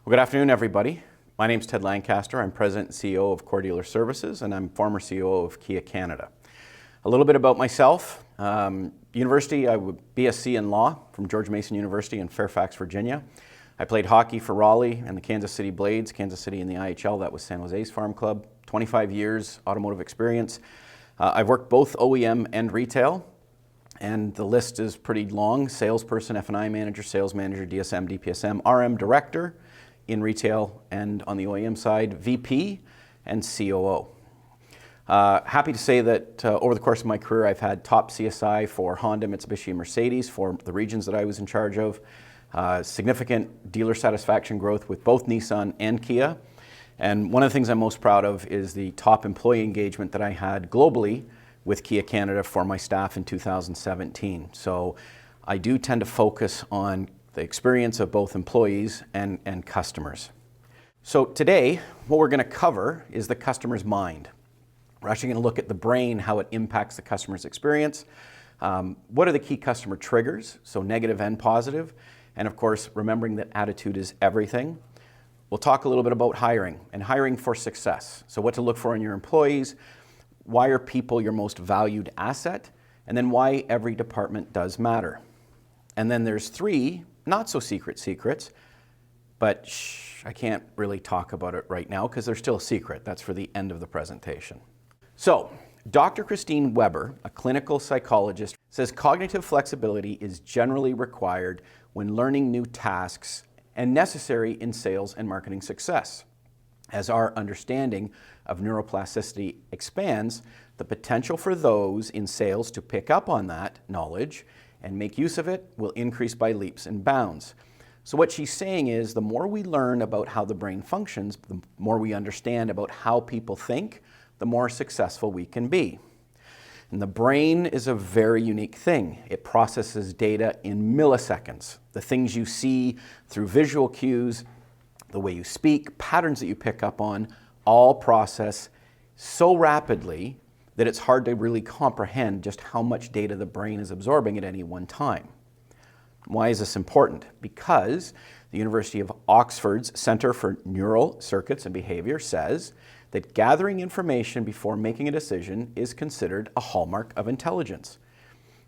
Well, good afternoon, everybody. My name is Ted Lancaster. I'm President and CEO of Core Dealer Services, and I'm former CEO of Kia Canada. A little bit about myself. University, I would BSc in Law from George Mason University in Fairfax, Virginia. I played hockey for Raleigh and the Kansas City Blades, Kansas City in the IHL, that was San Jose's farm club. 25 years automotive experience. I've worked both OEM and retail, and the list is pretty long. Salesperson, F&I manager, sales manager, DSM, DPSM, RM director in retail, and on the OEM side, VP and COO. Happy to say that over the course of my career, I've had top CSI for Honda, Mitsubishi, and Mercedes for the regions that I was in charge of. Significant dealer satisfaction growth with both Nissan and Kia. And one of the things I'm most proud of is the top employee engagement that I had globally with Kia Canada for my staff in 2017. So I do tend to focus on the experience of both employees and customers. So today, what we're going to cover is the customer's mind. We're actually going to look at the brain, how it impacts the customer's experience. What are the key customer triggers, so negative and positive? And of course, remembering that attitude is everything. We'll talk a little bit about hiring and hiring for success. So what to look for in your employees, why are people your most valued asset, and then why every department does matter. And then there's three not so secret secrets, but I can't really talk about it right now because they're still a secret. That's for the end of the presentation. So, Dr. Christine Weber, a clinical psychologist, says cognitive flexibility is generally required when learning new tasks and necessary in sales and marketing success. As our understanding of neuroplasticity expands, the potential for those in sales to pick up on that knowledge and make use of it will increase by leaps and bounds. So what she's saying is the more we learn about how the brain functions, the more we understand about how people think, the more successful we can be. And the brain is a very unique thing. It processes data in milliseconds. The things you see through visual cues, the way you speak, patterns that you pick up on, all process so rapidly that it's hard to really comprehend just how much data the brain is absorbing at any one time. Why is this important? Because the University of Oxford's Center for Neural Circuits and Behavior says that gathering information before making a decision is considered a hallmark of intelligence.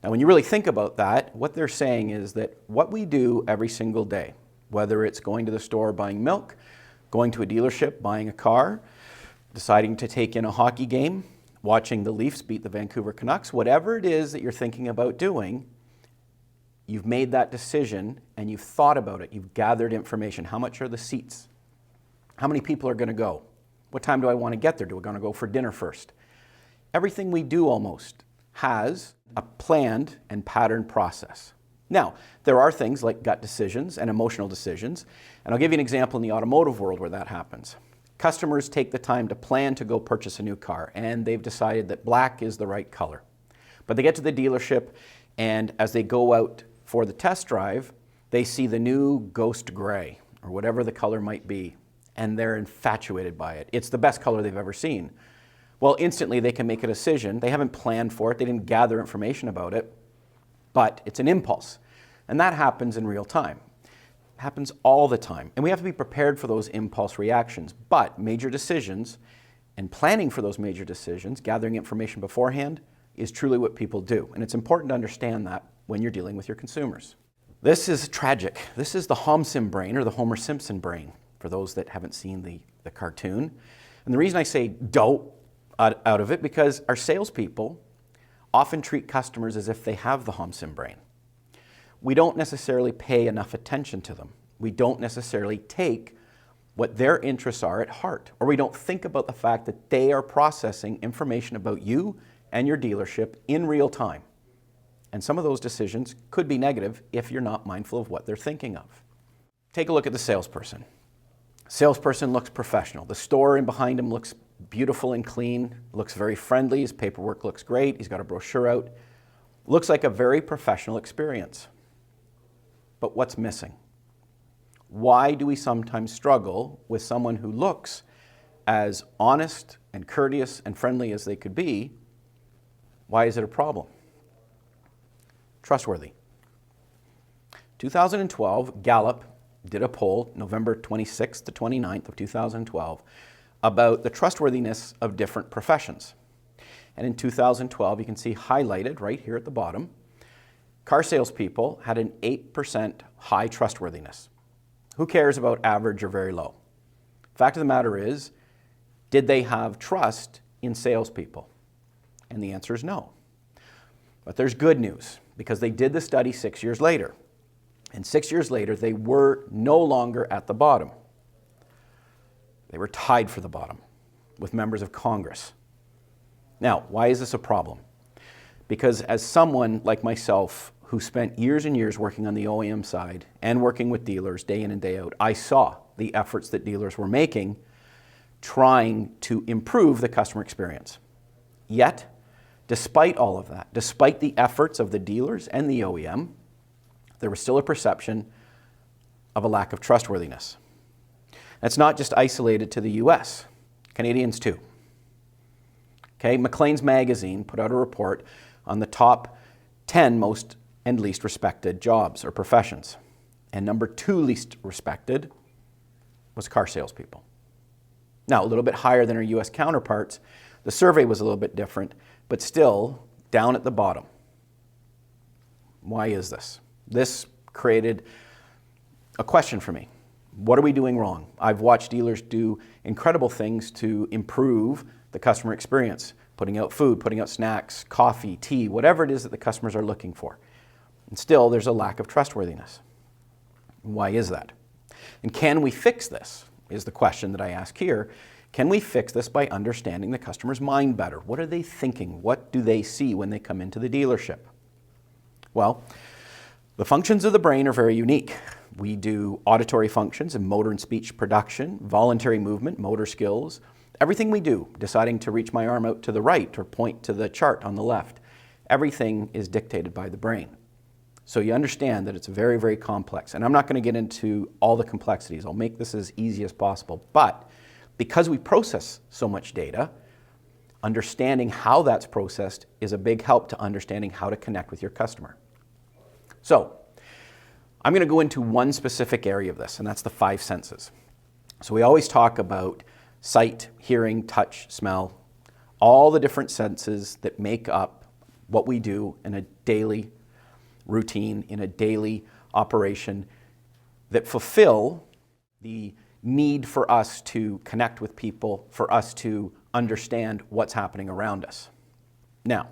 Now, when you really think about that, what they're saying is that what we do every single day, whether it's going to the store buying milk, going to a dealership buying a car, deciding to take in a hockey game, watching the Leafs beat the Vancouver Canucks, whatever it is that you're thinking about doing, you've made that decision and you've thought about it. You've gathered information. How much are the seats? How many people are going to go? What time do I want to get there? Do we want to go for dinner first? Everything we do almost has a planned and patterned process. Now, there are things like gut decisions and emotional decisions, and I'll give you an example in the automotive world where that happens. Customers take the time to plan to go purchase a new car, and they've decided that black is the right color. But they get to the dealership, and as they go out for the test drive, they see the new ghost gray, or whatever the color might be, and they're infatuated by it. It's the best color they've ever seen. Well, instantly they can make a decision. They haven't planned for it. They didn't gather information about it, but it's an impulse. And that happens in real time. It happens all the time. And we have to be prepared for those impulse reactions. But major decisions and planning for those major decisions, gathering information beforehand, is truly what people do. And it's important to understand that when you're dealing with your consumers. This is tragic. This is the Homsim brain, or the Homer Simpson brain, for those that haven't seen the cartoon. And the reason I say dope out of it, because our salespeople often treat customers as if they have the Homsim brain. We don't necessarily pay enough attention to them. We don't necessarily take what their interests are at heart, or we don't think about the fact that they are processing information about you and your dealership in real time. And some of those decisions could be negative if you're not mindful of what they're thinking of. Take a look at the salesperson. Salesperson looks professional. The store in behind him looks beautiful and clean, looks very friendly. His paperwork looks great. He's got a brochure out. Looks like a very professional experience. But what's missing? Why do we sometimes struggle with someone who looks as honest and courteous and friendly as they could be? Why is it a problem? Trustworthy. 2012, Gallup did a poll November 26th to 29th of 2012 about the trustworthiness of different professions. And in 2012, you can see highlighted right here at the bottom, car salespeople had an 8% high trustworthiness. Who cares about average or very low? Fact of the matter is, did they have trust in salespeople? And the answer is no. But there's good news, because they did the study 6 years later. And 6 years later, they were no longer at the bottom. They were tied for the bottom with members of Congress. Now, why is this a problem? Because as someone like myself who spent years and years working on the OEM side and working with dealers day in and day out, I saw the efforts that dealers were making trying to improve the customer experience. Yet, despite all of that, despite the efforts of the dealers and the OEM, there was still a perception of a lack of trustworthiness. That's not just isolated to the US, Canadians too. Okay, Maclean's magazine put out a report on the top 10 most and least respected jobs or professions. And number 2 least respected was car salespeople. Now, a little bit higher than our US counterparts. The survey was a little bit different, but still down at the bottom. Why is this? This created a question for me. What are we doing wrong? I've watched dealers do incredible things to improve the customer experience, putting out food, putting out snacks, coffee, tea, whatever it is that the customers are looking for. And still, there's a lack of trustworthiness. Why is that? And can we fix this, is the question that I ask here. Can we fix this by understanding the customer's mind better? What are they thinking? What do they see when they come into the dealership? Well, the functions of the brain are very unique. We do auditory functions and motor and speech production, voluntary movement, motor skills, everything we do, deciding to reach my arm out to the right or point to the chart on the left, everything is dictated by the brain. So you understand that it's very, very complex. And I'm not going to get into all the complexities. I'll make this as easy as possible. But because we process so much data, understanding how that's processed is a big help to understanding how to connect with your customer. So I'm going to go into one specific area of this, and that's the 5 senses. So we always talk about sight, hearing, touch, smell, all the different senses that make up what we do in a daily routine, in a daily operation, that fulfill the need for us to connect with people, for us to understand what's happening around us. Now,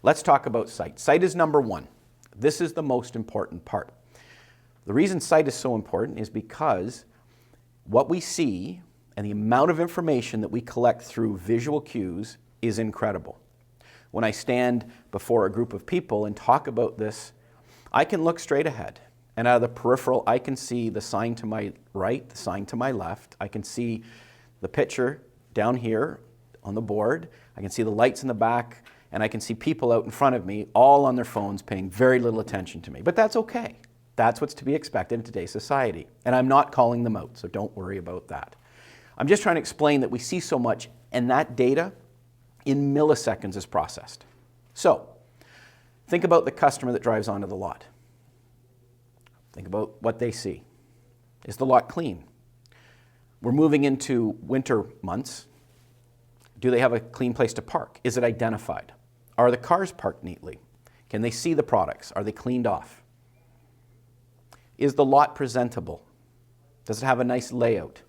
let's talk about sight. Sight is number 1. This is the most important part. The reason sight is so important is because what we see and the amount of information that we collect through visual cues is incredible. When I stand before a group of people and talk about this, I can look straight ahead. And out of the peripheral, I can see the sign to my right, the sign to my left. I can see the picture down here on the board. I can see the lights in the back. And I can see people out in front of me, all on their phones, paying very little attention to me. But that's okay. That's what's to be expected in today's society. And I'm not calling them out, so don't worry about that. I'm just trying to explain that we see so much, and that data in milliseconds is processed. So, think about the customer that drives onto the lot. Think about what they see. Is the lot clean? We're moving into winter months. Do they have a clean place to park? Is it identified? Are the cars parked neatly? Can they see the products? Are they cleaned off? Is the lot presentable? Does it have a nice layout?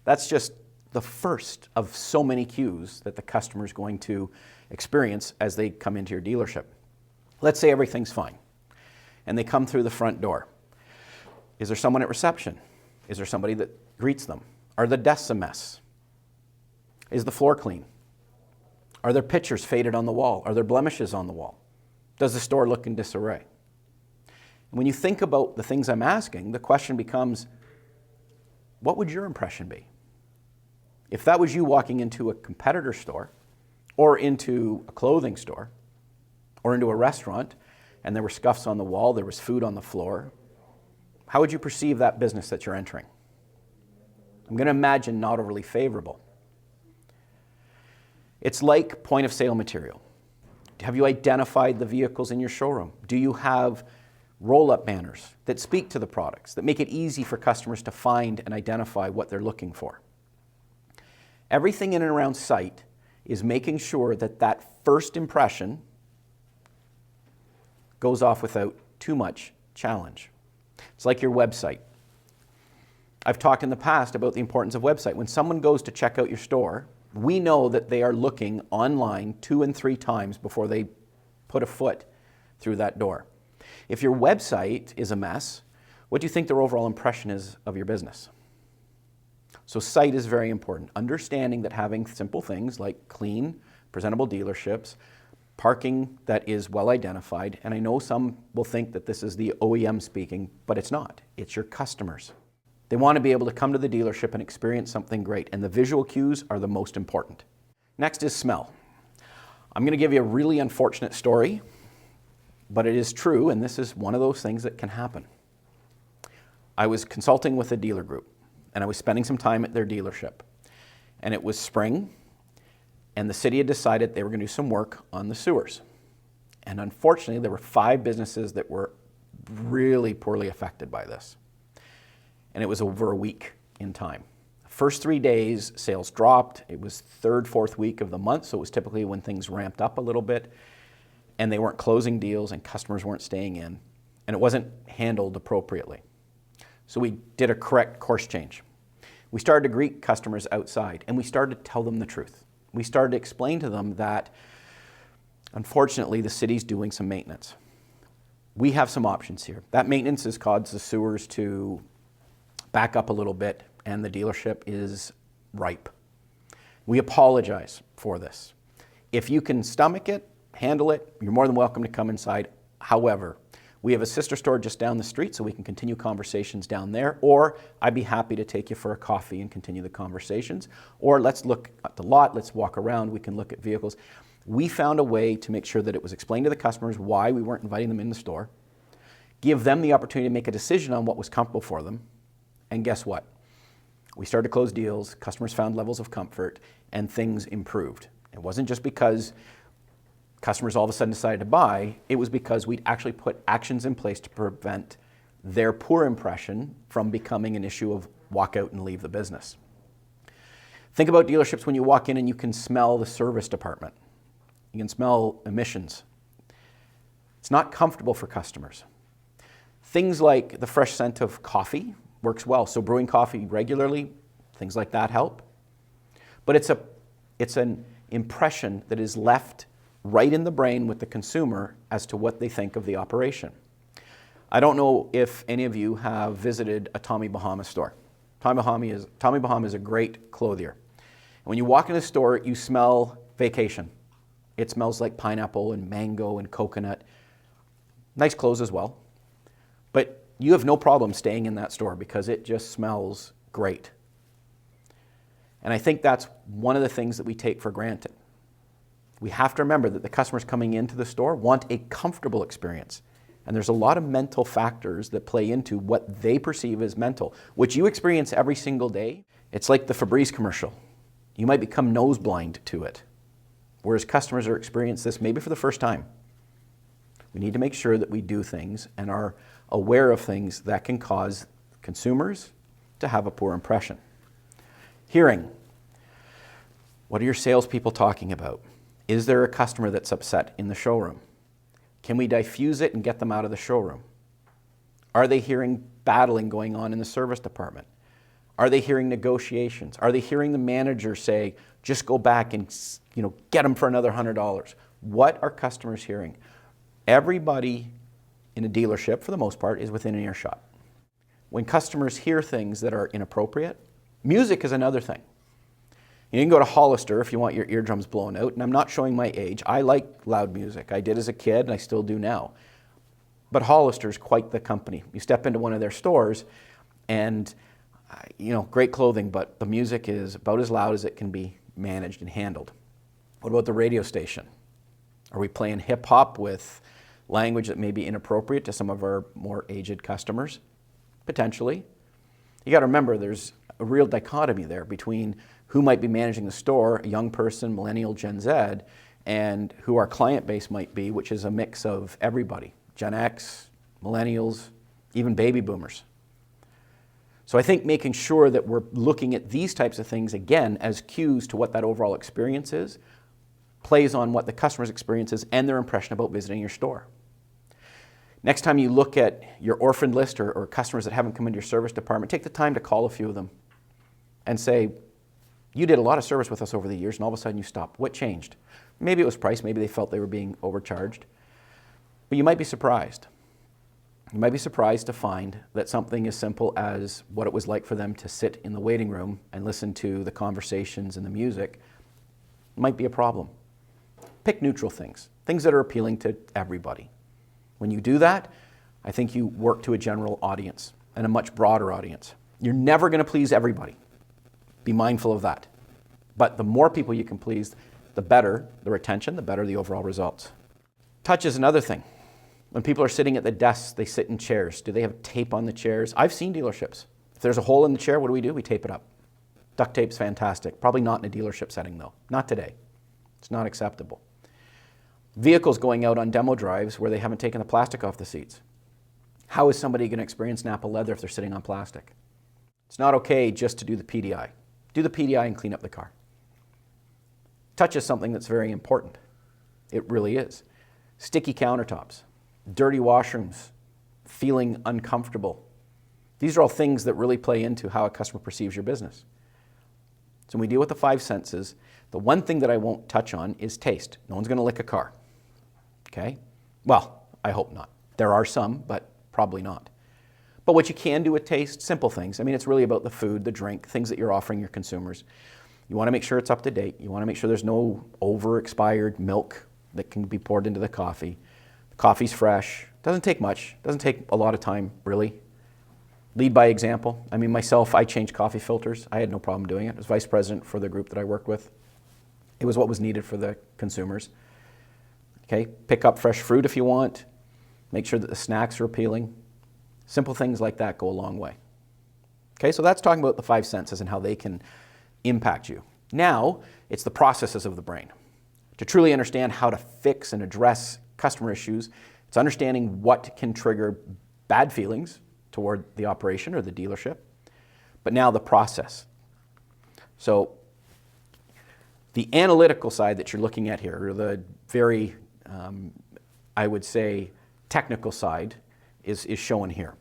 That's just the first of so many cues that the customer is going to experience as they come into your dealership. Let's say everything's fine, and they come through the front door. Is there someone at reception? Is there somebody that greets them? Are the desks a mess? Is the floor clean? Are there pictures faded on the wall? Are there blemishes on the wall? Does the store look in disarray? And when you think about the things I'm asking, the question becomes, what would your impression be? If that was you walking into a competitor store, or into a clothing store, or into a restaurant, and there were scuffs on the wall, there was food on the floor, how would you perceive that business that you're entering? I'm going to imagine not overly favorable. It's like point of sale material. Have you identified the vehicles in your showroom? Do you have roll-up banners that speak to the products, that make it easy for customers to find and identify what they're looking for. Everything in and around site is making sure that that first impression goes off without too much challenge. It's like your website. I've talked in the past about the importance of website. When someone goes to check out your store, we know that they are looking online 2 and 3 times before they put a foot through that door. If your website is a mess, what do you think their overall impression is of your business? So site is very important. Understanding that having simple things like clean, presentable dealerships, parking that is well identified, and I know some will think that this is the OEM speaking, but it's not. It's your customers. They want to be able to come to the dealership and experience something great, and the visual cues are the most important. Next is smell. I'm going to give you a really unfortunate story, but it is true, and this is one of those things that can happen. I was consulting with a dealer group, and I was spending some time at their dealership. And it was spring, and the city had decided they were going to do some work on the sewers. And unfortunately, there were 5 businesses that were really poorly affected by this. And it was over a week in time. First 3 days, sales dropped. It was 3rd, 4th week of the month, so it was typically when things ramped up a little bit, and they weren't closing deals and customers weren't staying in, and it wasn't handled appropriately. So we did a correct course change. We started to greet customers outside, and we started to tell them the truth. We started to explain to them that, unfortunately, the city's doing some maintenance. We have some options here. That maintenance has caused the sewers to back up a little bit, and the dealership is ripe. We apologize for this. If you can stomach it, handle it, you're more than welcome to come inside. However, we have a sister store just down the street, so we can continue conversations down there, or I'd be happy to take you for a coffee and continue the conversations, or let's look at the lot, let's walk around, we can look at vehicles. We found a way to make sure that it was explained to the customers why we weren't inviting them in the store, give them the opportunity to make a decision on what was comfortable for them, and guess what? We started to close deals, customers found levels of comfort, and things improved. It wasn't just because customers all of a sudden decided to buy, it was because we'd actually put actions in place to prevent their poor impression from becoming an issue of walk out and leave the business. Think about dealerships when you walk in and you can smell the service department. You can smell emissions. It's not comfortable for customers. Things like the fresh scent of coffee works well. So brewing coffee regularly, things like that help. But it's an impression that is left right in the brain with the consumer as to what they think of the operation. I don't know if any of you have visited a Tommy Bahama store. Tommy Bahama is a great clothier. When you walk in the store, you smell vacation. It smells like pineapple and mango and coconut. Nice clothes as well. But you have no problem staying in that store because it just smells great. And I think that's one of the things that we take for granted. We have to remember that the customers coming into the store want a comfortable experience. And there's a lot of mental factors that play into what they perceive as mental, which you experience every single day. It's like the Febreze commercial. You might become nose blind to it, whereas customers are experiencing this maybe for the first time. We need to make sure that we do things and are aware of things that can cause consumers to have a poor impression. Hearing. What are your salespeople talking about? Is there a customer that's upset in the showroom? Can we diffuse it and get them out of the showroom? Are they hearing battling going on in the service department? Are they hearing negotiations? Are they hearing the manager say, just go back and get them for another $100? What are customers hearing? Everybody in a dealership, for the most part, is within an earshot. When customers hear things that are inappropriate, music is another thing. You can go to Hollister if you want your eardrums blown out, and I'm not showing my age. I like loud music. I did as a kid, and I still do now. But Hollister's quite the company. You step into one of their stores, and great clothing, but the music is about as loud as it can be managed and handled. What about the radio station? Are we playing hip-hop with language that may be inappropriate to some of our more aged customers? Potentially. You got to remember there's a real dichotomy there between who might be managing the store, a young person, millennial, Gen Z, and who our client base might be, which is a mix of everybody, Gen X, millennials, even baby boomers. So I think making sure that we're looking at these types of things, again, as cues to what that overall experience is, plays on what the customer's experience is and their impression about visiting your store. Next time you look at your orphaned list or customers that haven't come into your service department, take the time to call a few of them and say, you did a lot of service with us over the years and all of a sudden you stopped. What changed? Maybe it was price, maybe they felt they were being overcharged. But you might be surprised. You might be surprised to find that something as simple as what it was like for them to sit in the waiting room and listen to the conversations and the music might be a problem. Pick neutral things, things that are appealing to everybody. When you do that, I think you work to a general audience and a much broader audience. You're never going to please everybody. Be mindful of that. But the more people you can please, the better the retention, the better the overall results. Touch is another thing. When people are sitting at the desks, they sit in chairs. Do they have tape on the chairs? I've seen dealerships. If there's a hole in the chair, what do? We tape it up. Duct tape's fantastic. Probably not in a dealership setting though. Not today. It's not acceptable. Vehicles going out on demo drives where they haven't taken the plastic off the seats. How is somebody going to experience Napa leather if they're sitting on plastic? It's not okay just to do the PDI. Do the PDI and clean up the car. Touch is something that's very important. It really is. Sticky countertops, dirty washrooms, feeling uncomfortable. These are all things that really play into how a customer perceives your business. So when we deal with the five senses, the one thing that I won't touch on is taste. No one's going to lick a car. Okay? Well, I hope not. There are some, but probably not. But what you can do with taste, simple things. I mean, it's really about the food, the drink, things that you're offering your consumers. You want to make sure it's up to date. You want to make sure there's no over-expired milk that can be poured into the coffee. The coffee's fresh. Doesn't take much. Doesn't take a lot of time, really. Lead by example. I mean, myself, I changed coffee filters. I had no problem doing it. I was vice president for the group that I worked with. It was what was needed for the consumers. Okay, pick up fresh fruit if you want. Make sure that the snacks are appealing. Simple things like that go a long way. Okay, so that's talking about the five senses and how they can impact you. Now, it's the processes of the brain. To truly understand how to fix and address customer issues, it's understanding what can trigger bad feelings toward the operation or the dealership, but now the process. So the analytical side that you're looking at here, or the very, I would say, technical side is shown here.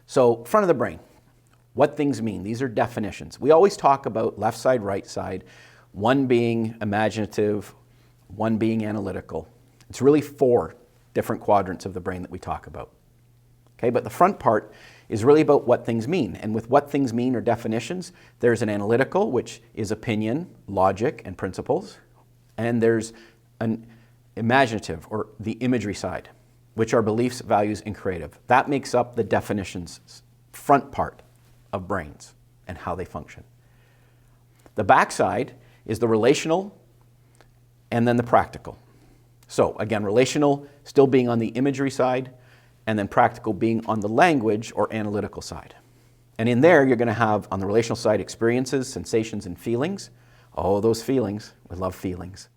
So front of the brain, what things mean. These are definitions. We always talk about left side, right side, one being imaginative, one being analytical. It's really four different quadrants of the brain that we talk about. Okay, but the front part is really about what things mean. And with what things mean or definitions, there's an analytical, which is opinion, logic, and principles. And there's an imaginative, or the imagery side, which are beliefs, values, and creative. That makes up the definitions front part of brains and how they function. The back side is the relational and then the practical. So again, relational still being on the imagery side, and then practical being on the language or analytical side. And in there, you're going to have, on the relational side, experiences, sensations, and feelings. Oh, those feelings. We love feelings.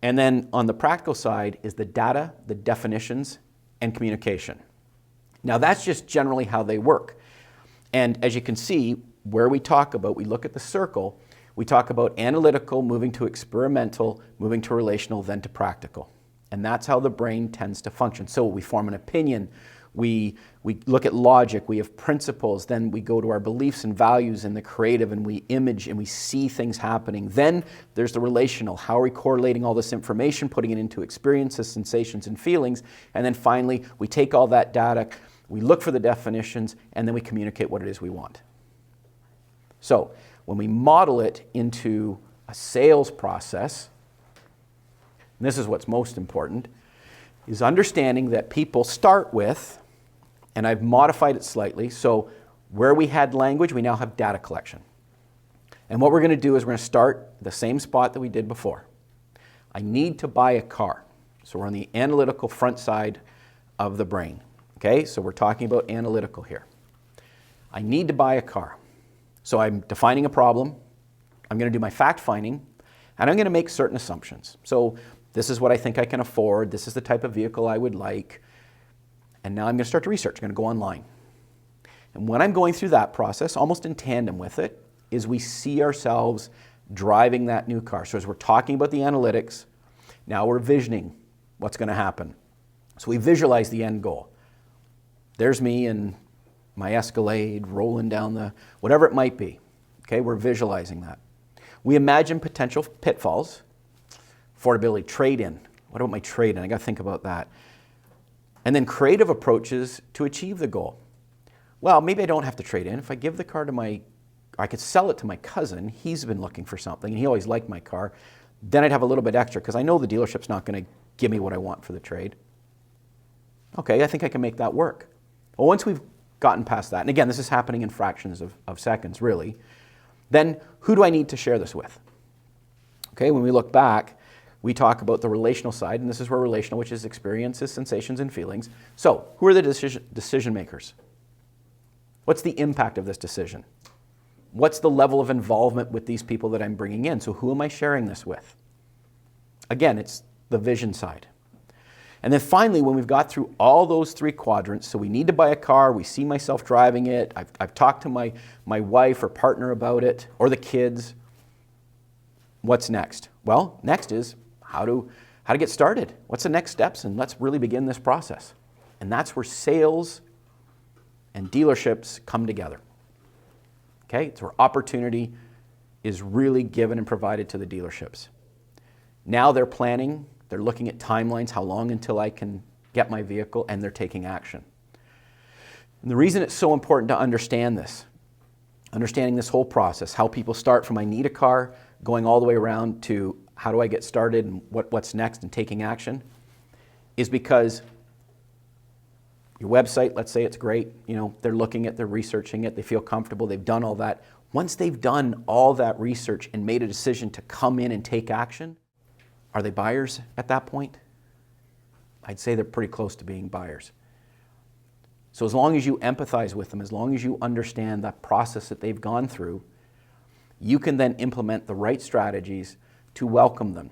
And then on the practical side is the data, the definitions, and communication. Now, that's just generally how they work. And as you can see, where we talk about, we look at the circle, we talk about analytical, moving to experimental, moving to relational, then to practical. And that's how the brain tends to function. So we form an opinion, we look at logic, we have principles, then we go to our beliefs and values and the creative, and we image and we see things happening. Then there's the relational. How are we correlating all this information, putting it into experiences, sensations, and feelings? And then finally, we take all that data, we look for the definitions, and then we communicate what it is we want. So when we model it into a sales process, and this is what's most important, is understanding that people start with, and I've modified it slightly, so where we had language, we now have data collection. And what we're going to do is we're going to start the same spot that we did before. I need to buy a car. So we're on the analytical front side of the brain. Okay, so we're talking about analytical here. I need to buy a car. So I'm defining a problem, I'm going to do my fact finding, and I'm going to make certain assumptions. So this is what I think I can afford, this is the type of vehicle I would like. And now I'm going to start to research. I'm going to go online. And when I'm going through that process, almost in tandem with it, is we see ourselves driving that new car. So as we're talking about the analytics, now we're visioning what's going to happen. So we visualize the end goal. There's me in my Escalade rolling down the, whatever it might be. Okay, we're visualizing that. We imagine potential pitfalls. Affordability, trade-in. What about my trade-in? I got to think about that. And then creative approaches to achieve the goal. Well, maybe I don't have to trade in. If I give the car to I could sell it to my cousin. He's been looking for something, and he always liked my car. Then I'd have a little bit extra, because I know the dealership's not going to give me what I want for the trade. Okay, I think I can make that work. Well, once we've gotten past that, and again, this is happening in fractions of seconds, really, then who do I need to share this with? Okay, when we look back, we talk about the relational side, and this is where relational, which is experiences, sensations, and feelings. So, who are the decision makers? What's the impact of this decision? What's the level of involvement with these people that I'm bringing in? So who am I sharing this with? Again, it's the vision side. And then finally, when we've got through all those three quadrants, so we need to buy a car, we see myself driving it, I've talked to my wife or partner about it, or the kids, what's next? Well, next is how to get started. What's the next steps? And let's really begin this process. And that's where sales and dealerships come together. Okay, it's where opportunity is really given and provided to the dealerships. Now they're planning, they're looking at timelines, how long until I can get my vehicle, and they're taking action. And the reason it's so important to understand this, understanding this whole process, how people start from I need a car, going all the way around to how do I get started and what's next and taking action, is because your website, let's say it's great, they're looking at, they're researching it, they feel comfortable, they've done all that. Once they've done all that research and made a decision to come in and take action, are they buyers at that point? I'd say they're pretty close to being buyers. So as long as you empathize with them, as long as you understand that process that they've gone through, you can then implement the right strategies to welcome them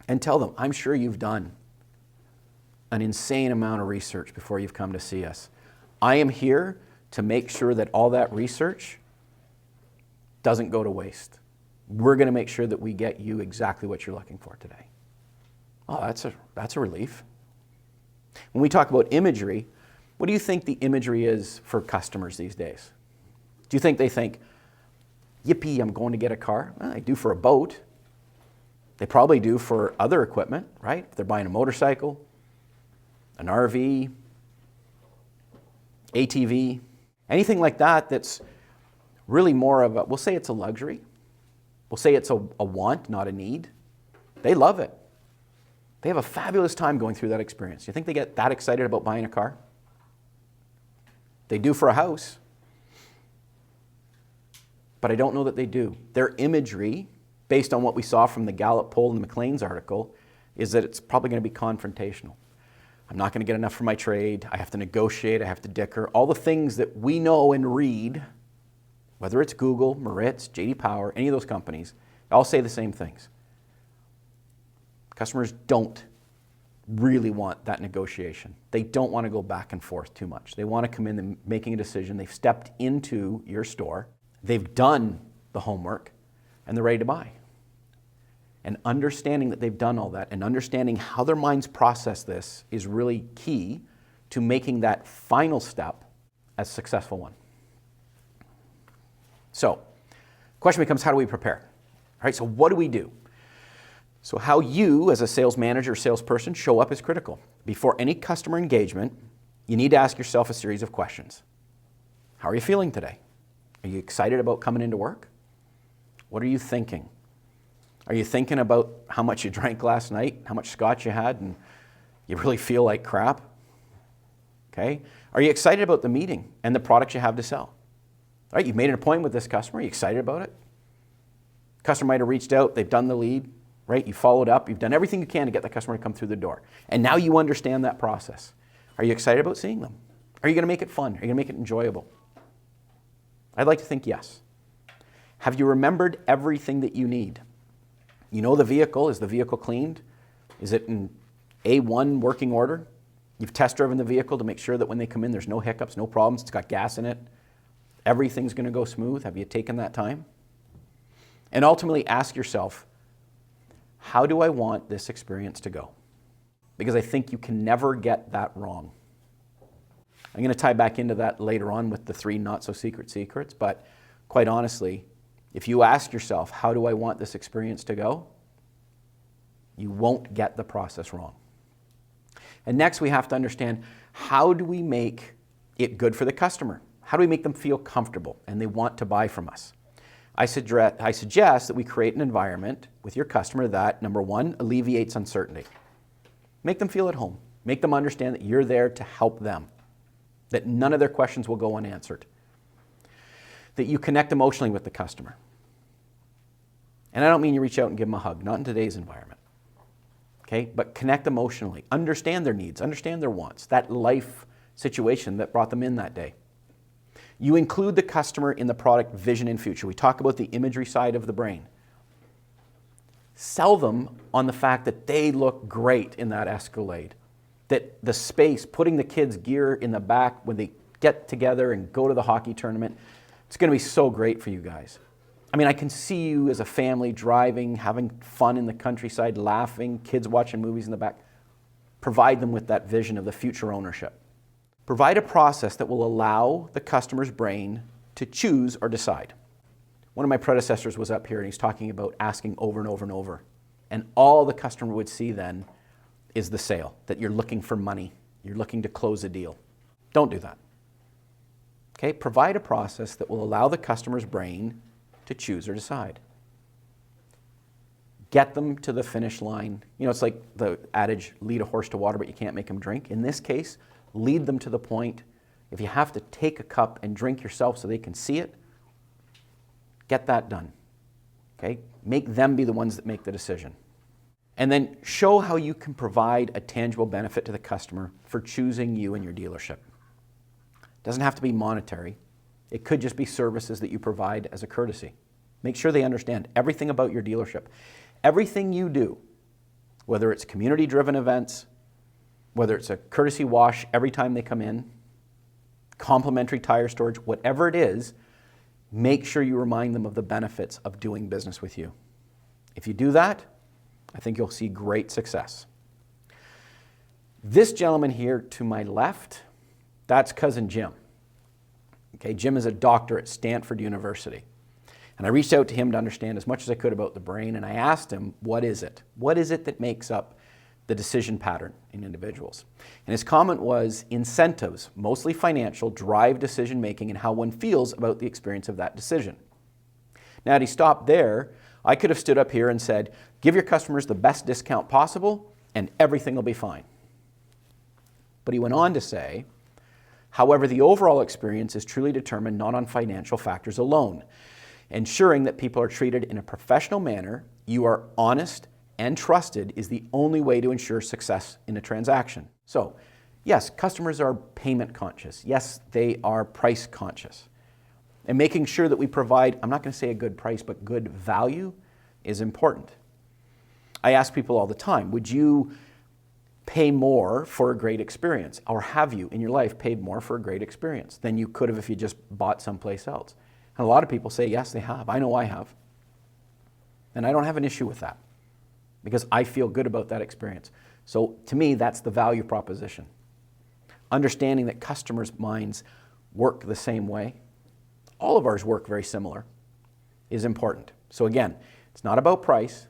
and tell them, I'm sure you've done an insane amount of research before you've come to see us. I am here to make sure that all that research doesn't go to waste. We're going to make sure that we get you exactly what you're looking for today. Oh, that's a relief. When we talk about imagery, what do you think the imagery is for customers these days? Do you think they think, yippee, I'm going to get a car? Well, they do for a boat. They probably do for other equipment, right? If they're buying a motorcycle, an RV, ATV, anything like that that's really more of a, we'll say it's a luxury. We'll say it's a want, not a need. They love it. They have a fabulous time going through that experience. You think they get that excited about buying a car? They do for a house. But I don't know that they do. Their imagery, based on what we saw from the Gallup poll and the McLean's article, is that it's probably going to be confrontational. I'm not going to get enough for my trade. I have to negotiate. I have to dicker. All the things that we know and read, whether it's Google, Moritz, JD Power, any of those companies, all say the same things. Customers don't really want that negotiation. They don't want to go back and forth too much. They want to come in and making a decision. They've stepped into your store. They've done the homework, and they're ready to buy. And understanding that they've done all that and understanding how their minds process this is really key to making that final step a successful one. So, the question becomes, how do we prepare? All right, so what do we do? So how you, as a sales manager or salesperson, show up is critical. Before any customer engagement, you need to ask yourself a series of questions. How are you feeling today? Are you excited about coming into work? What are you thinking? Are you thinking about how much you drank last night, how much scotch you had, and you really feel like crap? Okay? Are you excited about the meeting and the products you have to sell? All right, you've made an appointment with this customer. Are you excited about it? Customer might have reached out. They've done the lead, right? You followed up. You've done everything you can to get the customer to come through the door. And now you understand that process. Are you excited about seeing them? Are you going to make it fun? Are you going to make it enjoyable? I'd like to think yes. Have you remembered everything that you need? You know the vehicle. Is the vehicle cleaned? Is it in A1 working order? You've test driven the vehicle to make sure that when they come in, there's no hiccups, no problems, it's got gas in it, everything's going to go smooth. Have you taken that time? And ultimately ask yourself, how do I want this experience to go? Because I think you can never get that wrong. I'm going to tie back into that later on with the 3 not-so-secret secrets, but quite honestly, if you ask yourself, how do I want this experience to go? You won't get the process wrong. And next we have to understand, how do we make it good for the customer? How do we make them feel comfortable and they want to buy from us? I suggest that we create an environment with your customer that, number 1, alleviates uncertainty. Make them feel at home. Make them understand that you're there to help them, that none of their questions will go unanswered, that you connect emotionally with the customer. And I don't mean you reach out and give them a hug, not in today's environment. Okay? But connect emotionally. Understand their needs, understand their wants, that life situation that brought them in that day. You include the customer in the product vision and future. We talk about the imagery side of the brain. Sell them on the fact that they look great in that Escalade, that the space, putting the kids' gear in the back when they get together and go to the hockey tournament, it's going to be so great for you guys. I mean, I can see you as a family driving, having fun in the countryside, laughing, kids watching movies in the back. Provide them with that vision of the future ownership. Provide a process that will allow the customer's brain to choose or decide. One of my predecessors was up here and he's talking about asking over and over and over. And all the customer would see then is the sale, that you're looking for money, you're looking to close a deal. Don't do that. Okay? Provide a process that will allow the customer's brain to choose or decide. Get them to the finish line. You know, it's like the adage, lead a horse to water, but you can't make him drink. In this case, lead them to the point. If you have to take a cup and drink yourself so they can see it, get that done. Okay? Make them be the ones that make the decision. And then show how you can provide a tangible benefit to the customer for choosing you and your dealership. It doesn't have to be monetary. It could just be services that you provide as a courtesy. Make sure they understand everything about your dealership. Everything you do, whether it's community-driven events, whether it's a courtesy wash every time they come in, complimentary tire storage, whatever it is, make sure you remind them of the benefits of doing business with you. If you do that, I think you'll see great success. This gentleman here to my left, that's Cousin Jim. Okay, Jim is a doctor at Stanford University. And I reached out to him to understand as much as I could about the brain, and I asked him, what is it? What is it that makes up the decision pattern in individuals? And his comment was, incentives, mostly financial, drive decision-making and how one feels about the experience of that decision. Now, had he stopped there, I could have stood up here and said, give your customers the best discount possible and everything will be fine. But he went on to say, however, the overall experience is truly determined not on financial factors alone. Ensuring that people are treated in a professional manner, you are honest and trusted is the only way to ensure success in a transaction. So, yes, customers are payment conscious. Yes, they are price conscious. And making sure that we provide, I'm not going to say a good price, but good value is important. I ask people all the time, would you pay more for a great experience? Or have you in your life paid more for a great experience than you could have if you just bought someplace else? And a lot of people say, yes, they have. I know I have. And I don't have an issue with that because I feel good about that experience. So to me, that's the value proposition. Understanding that customers' minds work the same way, all of ours work very similar, is important. So again, it's not about price.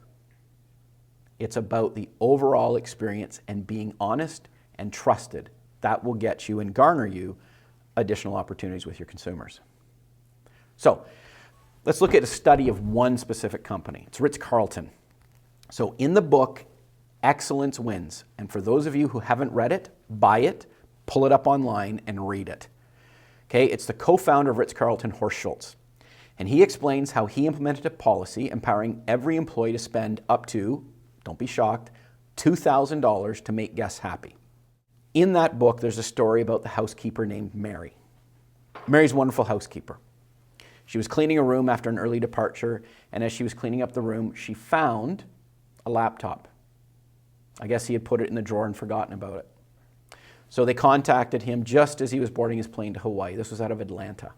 It's about the overall experience and being honest and trusted. That will get you and garner you additional opportunities with your consumers. So let's look at a study of one specific company. It's Ritz-Carlton. So in the book, Excellence Wins. And for those of you who haven't read it, buy it, pull it up online and read it. Okay, it's the co-founder of Ritz-Carlton, Horst Schulze. And he explains how he implemented a policy empowering every employee to spend up to, don't be shocked, $2,000 to make guests happy. In that book, there's a story about the housekeeper named Mary. Mary's a wonderful housekeeper. She was cleaning a room after an early departure, and as she was cleaning up the room, she found a laptop. I guess he had put it in the drawer and forgotten about it. So they contacted him just as he was boarding his plane to Hawaii. This was out of Atlanta.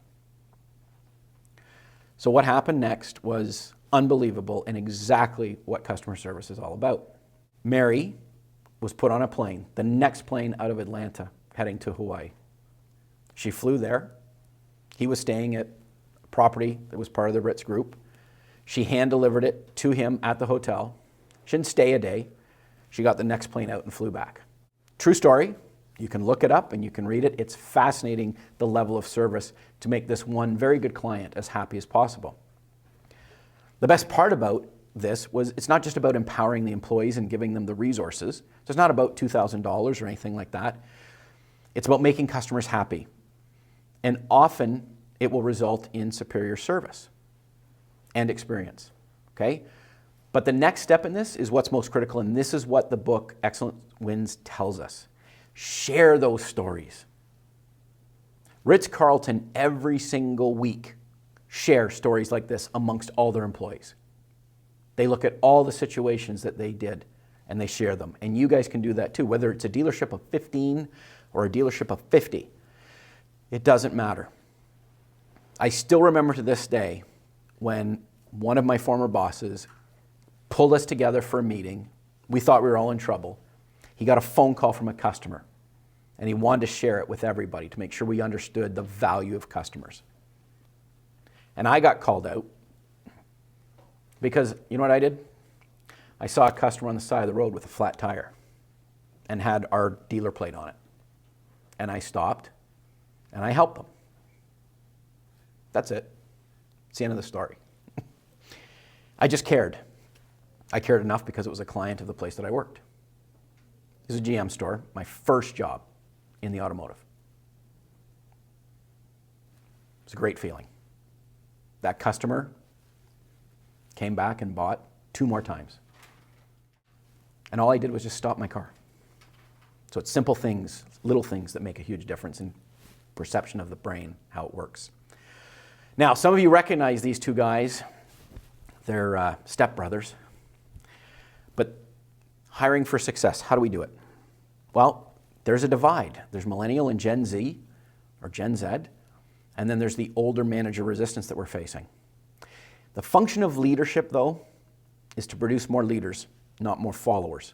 So what happened next was unbelievable and exactly what customer service is all about. Mary was put on a plane, the next plane out of Atlanta, heading to Hawaii. She flew there. He was staying at a property that was part of the Ritz Group. She hand-delivered it to him at the hotel. She didn't stay a day. She got the next plane out and flew back. True story. You can look it up and you can read it. It's fascinating, the level of service to make this one very good client as happy as possible. The best part about this was it's not just about empowering the employees and giving them the resources. So it's not about $2,000 or anything like that. It's about making customers happy. And often it will result in superior service and experience, okay? But the next step in this is what's most critical, and this is what the book Excellent Wins tells us. Share those stories. Ritz-Carlton every single week share stories like this amongst all their employees. They look at all the situations that they did and they share them. And you guys can do that too, whether it's a dealership of 15 or a dealership of 50. It doesn't matter. I still remember to this day when one of my former bosses pulled us together for a meeting. We thought we were all in trouble. He got a phone call from a customer, and he wanted to share it with everybody to make sure we understood the value of customers. And I got called out because, you know what I did? I saw a customer on the side of the road with a flat tire and had our dealer plate on it. And I stopped, and I helped them. That's it. It's the end of the story. I just cared. I cared enough because it was a client of the place that I worked. It was a GM store, my first job in the automotive. It was a great feeling. That customer came back and bought 2 more times. And all I did was just stop my car. So it's simple things, little things that make a huge difference in perception of the brain, how it works. Now, some of you recognize these 2 guys. They're stepbrothers. But hiring for success, how do we do it? Well, there's a divide. There's Millennial and Gen Z, or Gen Z, and then there's the older manager resistance that we're facing. The function of leadership, though, is to produce more leaders, not more followers.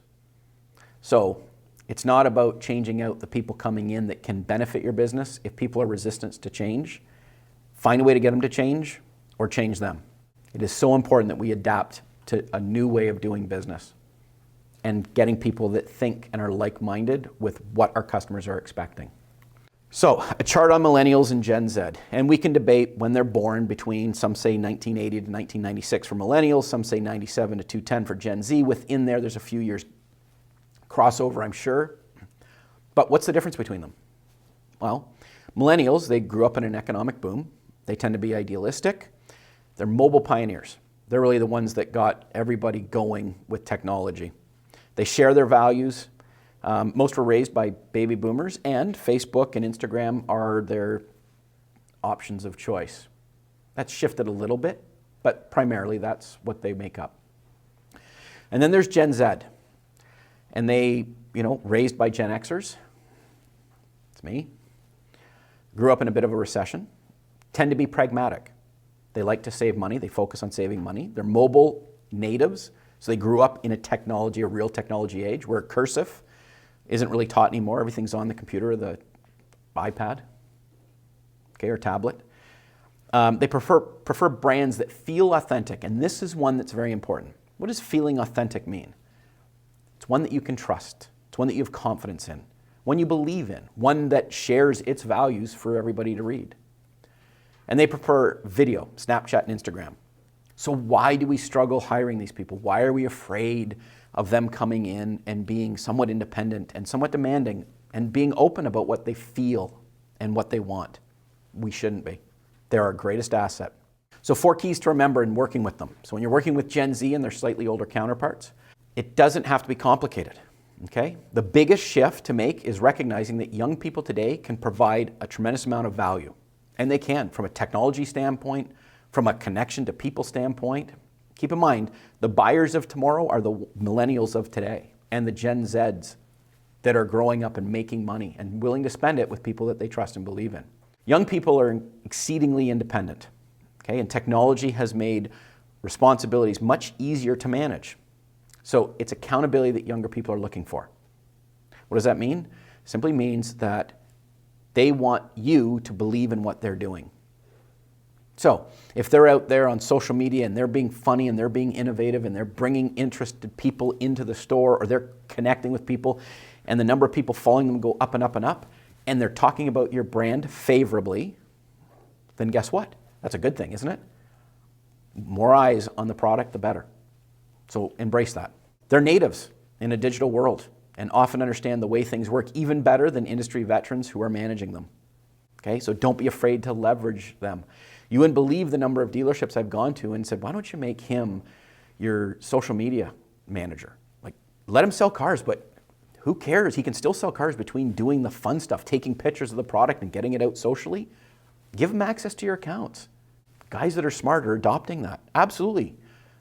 So it's not about changing out the people coming in that can benefit your business. If people are resistant to change, find a way to get them to change or change them. It is so important that we adapt to a new way of doing business and getting people that think and are like-minded with what our customers are expecting. So, a chart on millennials and Gen Z, and we can debate when they're born between, some say 1980 to 1996 for millennials, some say 97 to 2010 for Gen Z. Within there's a few years crossover, I'm sure. But what's the difference between them? Well, millennials, they grew up in an economic boom. They tend to be idealistic. They're mobile pioneers. They're really the ones that got everybody going with technology. They share their values. Most were raised by baby boomers, and Facebook and Instagram are their options of choice. That's shifted a little bit, but primarily that's what they make up. And then there's Gen Z, and they, raised by Gen Xers. It's me. Grew up in a bit of a recession. Tend to be pragmatic. They like to save money. They focus on saving money. They're mobile natives, so they grew up in a real technology age where cursive isn't really taught anymore. Everything's on the computer, the iPad, or tablet. They prefer brands that feel authentic, and this is one that's very important. What does feeling authentic mean? It's one that you can trust. It's one that you have confidence in, one you believe in, one that shares its values for everybody to read. And they prefer video, Snapchat and Instagram. So why do we struggle hiring these people? Why are we afraid of them coming in and being somewhat independent and somewhat demanding and being open about what they feel and what they want? We shouldn't be. They're our greatest asset. So 4 keys to remember in working with them. So when you're working with Gen Z and their slightly older counterparts, it doesn't have to be complicated, okay? The biggest shift to make is recognizing that young people today can provide a tremendous amount of value. And they can, from a technology standpoint, from a connection to people standpoint. Keep in mind, the buyers of tomorrow are the millennials of today and the Gen Zs that are growing up and making money and willing to spend it with people that they trust and believe in. Young people are exceedingly independent, okay? And technology has made responsibilities much easier to manage. So it's accountability that younger people are looking for. What does that mean? Simply means that they want you to believe in what they're doing. So if they're out there on social media and they're being funny and they're being innovative and they're bringing interested people into the store, or they're connecting with people and the number of people following them go up and up and up, and they're talking about your brand favorably, then guess what? That's a good thing, isn't it? More eyes on the product, the better. So embrace that. They're natives in a digital world and often understand the way things work even better than industry veterans who are managing them. Okay, so don't be afraid to leverage them. You wouldn't believe the number of dealerships I've gone to and said, why don't you make him your social media manager? Like, let him sell cars, but who cares? He can still sell cars between doing the fun stuff, taking pictures of the product and getting it out socially. Give him access to your accounts. Guys that are smart are adopting that. Absolutely.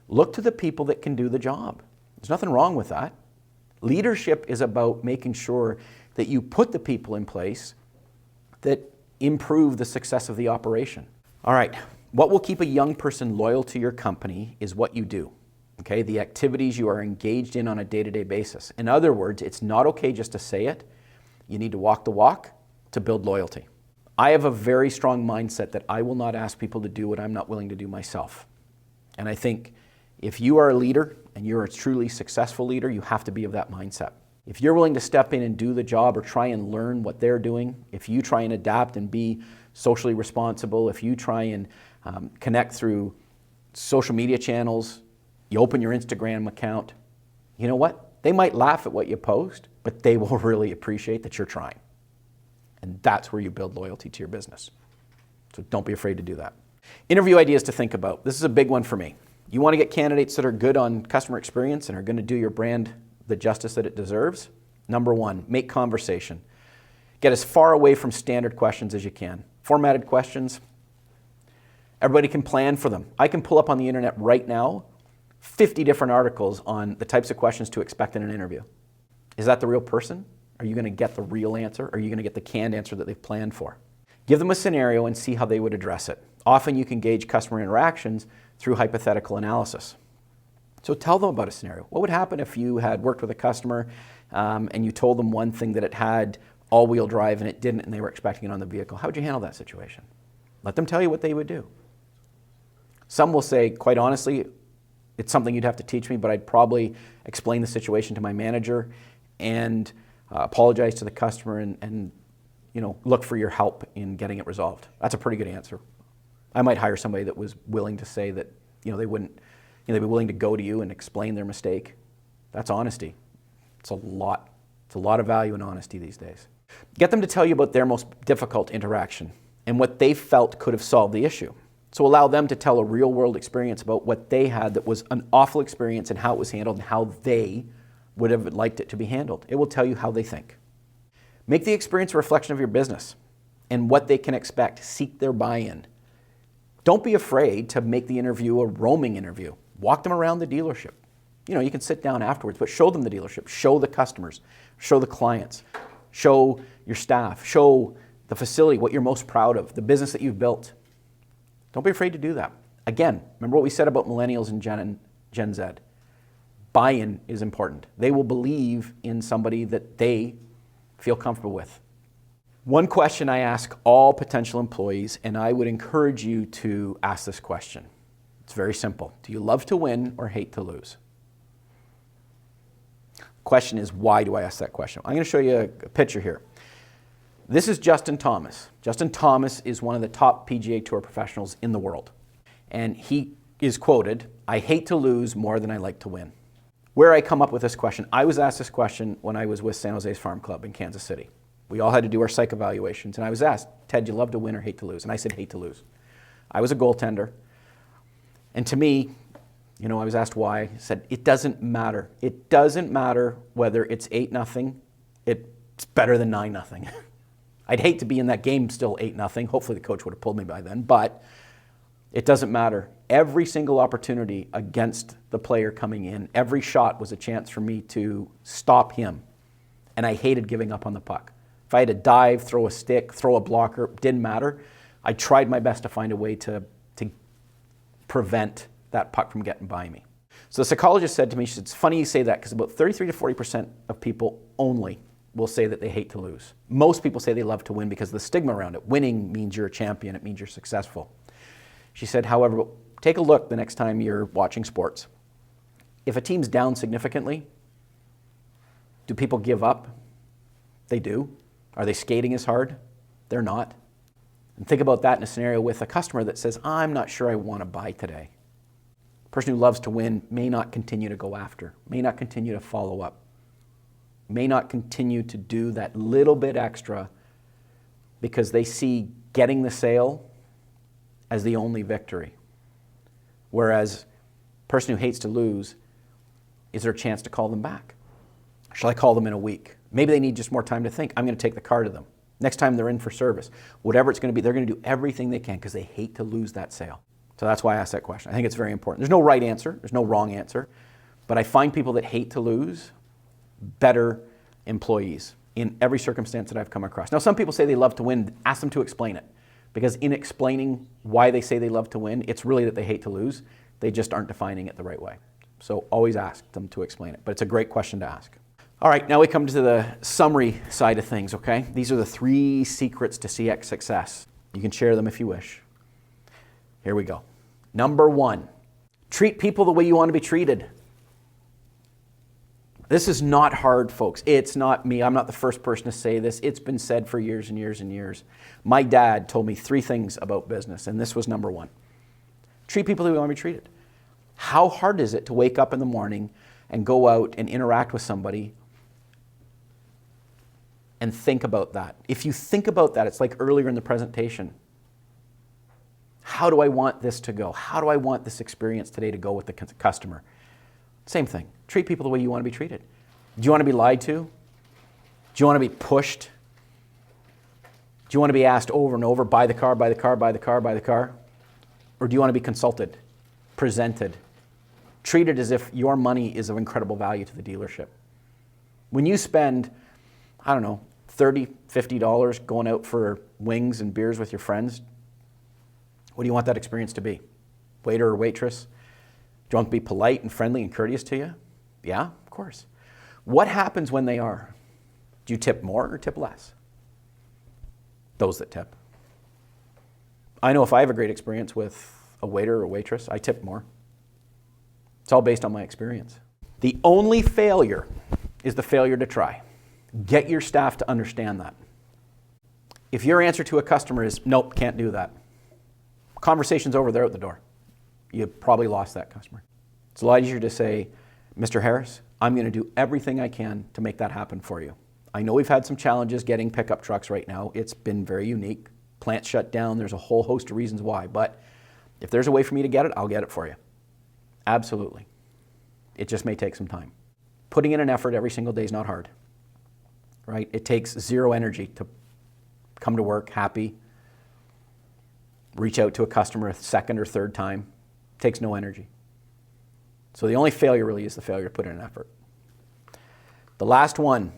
Look to the people that can do the job. There's nothing wrong with that. Leadership is about making sure that you put the people in place that improve the success of the operation. All right, what will keep a young person loyal to your company is what you do, okay? The activities you are engaged in on a day-to-day basis. In other words, it's not okay just to say it. You need to walk the walk to build loyalty. I have a very strong mindset that I will not ask people to do what I'm not willing to do myself. And I think if you are a leader and you're a truly successful leader, you have to be of that mindset. If you're willing to step in and do the job or try and learn what they're doing, if you try and adapt and be socially responsible, if you try and connect through social media channels, you open your Instagram account, you know what? They might laugh at what you post, but they will really appreciate that you're trying. And that's where you build loyalty to your business. So don't be afraid to do that. Interview ideas to think about. This is a big one for me. You want to get candidates that are good on customer experience and are going to do your brand the justice that it deserves. Number one, make conversation. Get as far away from standard questions as you can. Formatted questions, everybody can plan for them. I can pull up on the internet right now 50 different articles on the types of questions to expect in an interview. Is that the real person? Are you going to get the real answer? Or are you going to get the canned answer that they've planned for? Give them a scenario and see how they would address it. Often you can gauge customer interactions through hypothetical analysis. So tell them about a scenario. What would happen if you had worked with a customer and you told them one thing that it had all-wheel drive and it didn't, and they were expecting it on the vehicle? How would you handle that situation? Let them tell you what they would do. Some will say, quite honestly, it's something you'd have to teach me, but I'd probably explain the situation to my manager and apologize to the customer and look for your help in getting it resolved. That's a pretty good answer. I might hire somebody that was willing to say that they'd be willing to go to you and explain their mistake. That's honesty. It's a lot. It's a lot of value in honesty these days. Get them to tell you about their most difficult interaction and what they felt could have solved the issue. So allow them to tell a real-world experience about what they had that was an awful experience and how it was handled and how they would have liked it to be handled. It will tell you how they think. Make the experience a reflection of your business and what they can expect. Seek their buy-in. Don't be afraid to make the interview a roaming interview. Walk them around the dealership. You can sit down afterwards, but show them the dealership, show the customers, show the clients, show your staff, show the facility, what you're most proud of, the business that you've built. Don't be afraid to do that. Again, remember what we said about millennials and Gen Z. Buy-in is important. They will believe in somebody that they feel comfortable with. One question I ask all potential employees, and I would encourage you to ask this question. It's very simple. Do you love to win or hate to lose? Question is, why do I ask that question? I'm going to show you a picture here. This is Justin Thomas. Justin Thomas is one of the top PGA Tour professionals in the world. And he is quoted, "I hate to lose more than I like to win." Where I come up with this question, I was asked this question when I was with San Jose's Farm Club in Kansas City. We all had to do our psych evaluations, and I was asked, "Ted, do you love to win or hate to lose?" And I said, hate to lose. I was a goaltender. And to me, I was asked why. I said, it doesn't matter. It doesn't matter whether it's 8-0. It's better than 9-0. I'd hate to be in that game still 8-0. Hopefully the coach would have pulled me by then, but it doesn't matter. Every single opportunity against the player coming in, every shot was a chance for me to stop him and I hated giving up on the puck. If I had to dive, throw a stick, throw a blocker, didn't matter. I tried my best to find a way to prevent that puck from getting by me. So the psychologist said to me, she said, it's funny you say that because about 33 to 40% of people only will say that they hate to lose. Most people say they love to win because of the stigma around it. Winning means you're a champion, it means you're successful. She said, however, take a look the next time you're watching sports. If a team's down significantly, do people give up? They do. Are they skating as hard? They're not. And think about that in a scenario with a customer that says, I'm not sure I want to buy today. The person who loves to win may not continue to go after, may not continue to follow up, may not continue to do that little bit extra because they see getting the sale as the only victory. Whereas the person who hates to lose, is there a chance to call them back? Shall I call them in a week? Maybe they need just more time to think. I'm going to take the car to them. Next time they're in for service, whatever it's going to be, they're going to do everything they can because they hate to lose that sale. So that's why I asked that question. I think it's very important. There's no right answer. There's no wrong answer. But I find people that hate to lose better employees in every circumstance that I've come across. Now, some people say they love to win. Ask them to explain it. Because in explaining why they say they love to win, it's really that they hate to lose. They just aren't defining it the right way. So always ask them to explain it. But it's a great question to ask. All right, now we come to the summary side of things, okay? These are the 3 secrets to CX success. You can share them if you wish. Here we go. Number 1, treat people the way you want to be treated. This is not hard, folks. It's not me. I'm not the first person to say this. It's been said for years and years and years. My dad told me 3 things about business, and this was number 1. Treat people the way you want to be treated. How hard is it to wake up in the morning and go out and interact with somebody and think about that? If you think about that, it's like earlier in the presentation. How do I want this to go? How do I want this experience today to go with the customer? Same thing. Treat people the way you want to be treated. Do you want to be lied to? Do you want to be pushed? Do you want to be asked over and over, buy the car, buy the car, buy the car, buy the car? Or do you want to be consulted, presented, treated as if your money is of incredible value to the dealership? When you spend, I don't know, $30, $50 going out for wings and beers with your friends, what do you want that experience to be? Waiter or waitress? Do you want to be polite and friendly and courteous to you? Yeah, of course. What happens when they are? Do you tip more or tip less? Those that tip. I know if I have a great experience with a waiter or waitress, I tip more. It's all based on my experience. The only failure is the failure to try. Get your staff to understand that. If your answer to a customer is, nope, can't do that, conversation's over, they're out the door. You probably lost that customer. It's a lot easier to say, Mr. Harris, I'm going to do everything I can to make that happen for you. I know we've had some challenges getting pickup trucks right now. It's been very unique. Plants shut down. There's a whole host of reasons why. But if there's a way for me to get it, I'll get it for you. Absolutely. It just may take some time. Putting in an effort every single day is not hard, right? It takes zero energy to come to work happy, reach out to a customer a second or third time. It takes no energy. So the only failure really is the failure to put in an effort. The last one,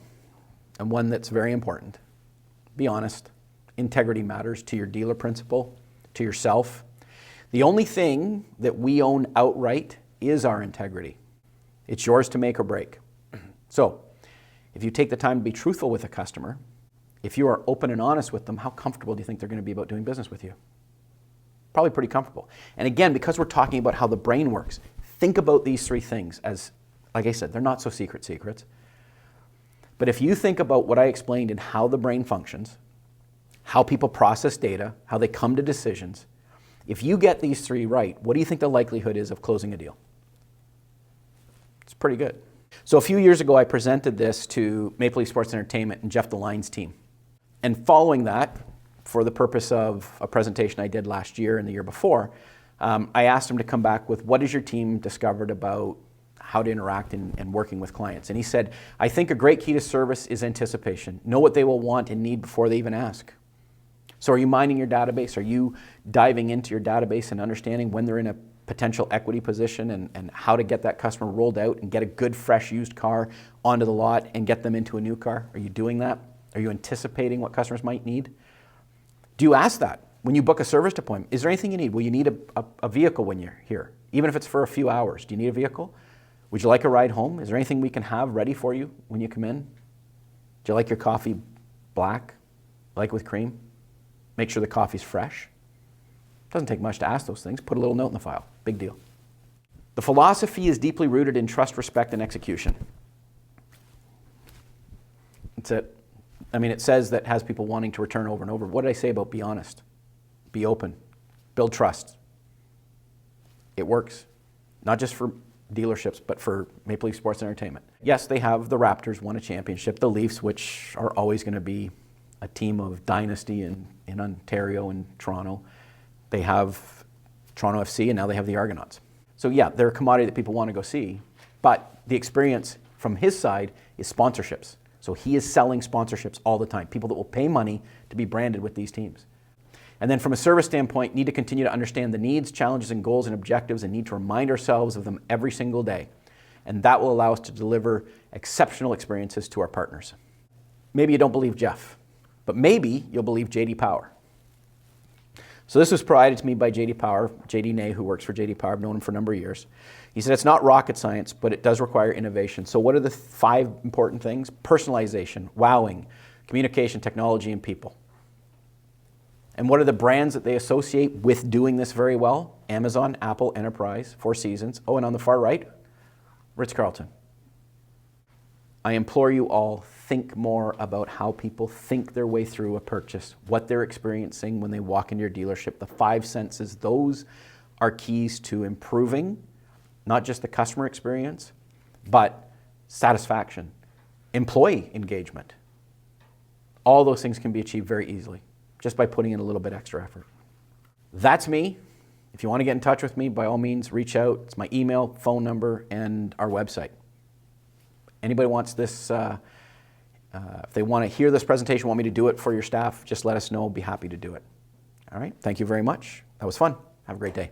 and one that's very important, be honest. Integrity matters to your dealer principal, to yourself. The only thing that we own outright is our integrity. It's yours to make or break. So, if you take the time to be truthful with a customer, if you are open and honest with them, how comfortable do you think they're going to be about doing business with you? Probably pretty comfortable. And again, because we're talking about how the brain works, think about these 3 things as, like I said, they're not so secrets. But if you think about what I explained in how the brain functions, how people process data, how they come to decisions, if you get these 3 right, what do you think the likelihood is of closing a deal? It's pretty good. So a few years ago, I presented this to Maple Leaf Sports Entertainment and Jeff DeLine's team. And following that, for the purpose of a presentation I did last year and the year before, I asked him to come back with what has your team discovered about how to interact and working with clients. And he said, I think a great key to service is anticipation. Know what they will want and need before they even ask. So are you mining your database? Are you diving into your database and understanding when they're in a potential equity position and how to get that customer rolled out and get a good, fresh, used car onto the lot and get them into a new car? Are you doing that? Are you anticipating what customers might need? Do you ask that when you book a service appointment? Is there anything you need? Will you need a vehicle when you're here? Even if it's for a few hours, do you need a vehicle? Would you like a ride home? Is there anything we can have ready for you when you come in? Do you like your coffee black? Like with cream? Make sure the coffee's fresh. Doesn't take much to ask those things. Put a little note in the file. Big deal. The philosophy is deeply rooted in trust, respect, and execution. That's it. I mean, it says that has people wanting to return over and over. What did I say about be honest? Be open. Build trust. It works. Not just for dealerships, but for Maple Leaf Sports Entertainment. Yes, they have the Raptors won a championship, the Leafs, which are always going to be a team of dynasty in Ontario and Toronto. They have Toronto FC, and now they have the Argonauts. So yeah, they're a commodity that people want to go see, but the experience from his side is sponsorships. So he is selling sponsorships all the time, people that will pay money to be branded with these teams. And then from a service standpoint, need to continue to understand the needs, challenges, and goals and objectives, and need to remind ourselves of them every single day. And that will allow us to deliver exceptional experiences to our partners. Maybe you don't believe Jeff, but maybe you'll believe JD Power. So this was provided to me by JD Power, JD Ney, who works for JD Power. I've known him for a number of years. He said it's not rocket science, but it does require innovation. So what are the 5 important things? Personalization, wowing, communication, technology, and people. And what are the brands that they associate with doing this very well? Amazon, Apple, Enterprise, Four Seasons. Oh, and on the far right, Ritz-Carlton. I implore you all, think more about how people think their way through a purchase, what they're experiencing when they walk into your dealership. The 5 senses, those are keys to improving not just the customer experience, but satisfaction, employee engagement. All those things can be achieved very easily just by putting in a little bit extra effort. That's me. If you want to get in touch with me, by all means, reach out. It's my email, phone number, and our website. Anybody wants this, if they want to hear this presentation, want me to do it for your staff, just let us know. I'll be happy to do it. All right, thank you very much. That was fun. Have a great day.